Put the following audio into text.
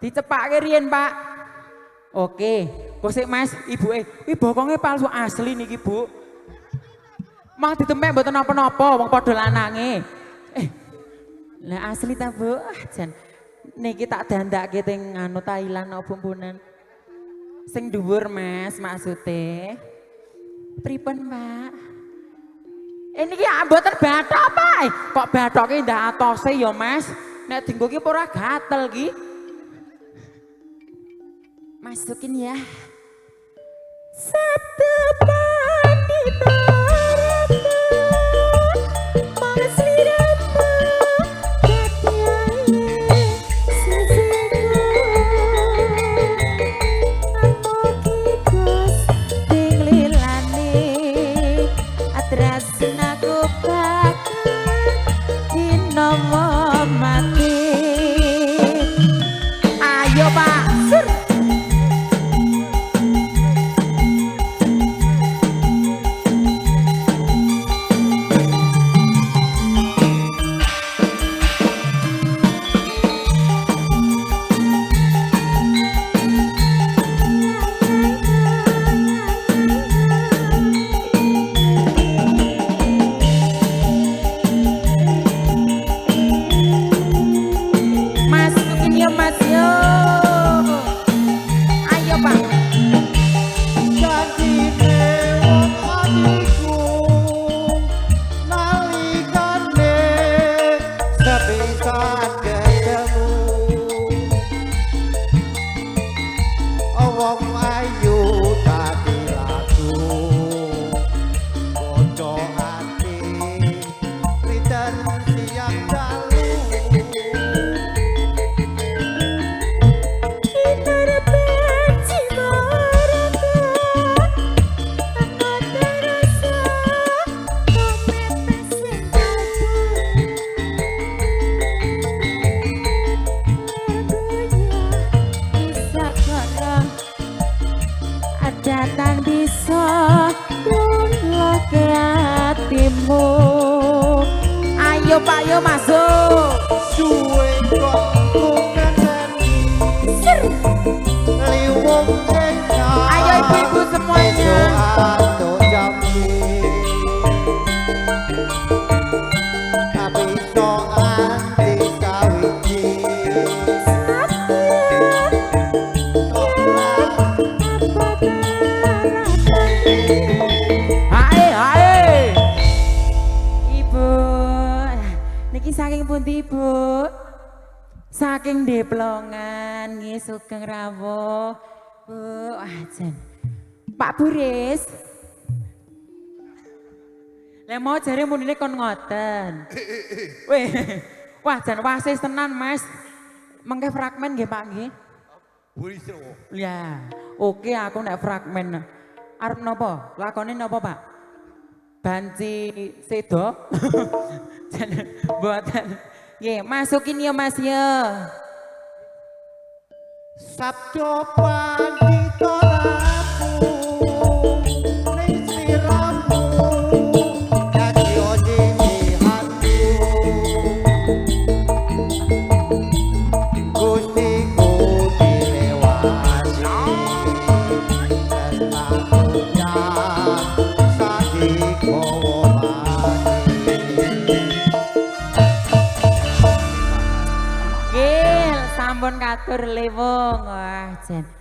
Dicepake riyen, Pak. Oke, kok sik Mas, ibuke. Iki bokonge palsu asli niki, Bu. Mang ditemek mboten napa-napa, wong padha lanange. Lah asli ta, Bu? Jan niki tak dandake teng anu Thailand apa bumbunan. Sing dhuwur, Mas, maksude. Pripun, Pak? Niki mboten bathok, Pak. Kok bathoke ndak atose ya, Mas? Nek dienggo ki ora gatel ki. Masukin ya. Satu pandita saking Deplongan nggih sugeng rawuh Bu ajen Pak Buris lha mau jare munine kon ngoten weh wah jan wasis tenan Mas mengke fragmen nggih Pak nggih Buris ya oke aku nek fragmen arep napa lakone napa Pak banci sedo jan mboten nggih, masukin ya Mas ya. Sabdo pandita rampung ning sliramu dadi odi hatiku Nggih, sampun katur lewung. Wah, jen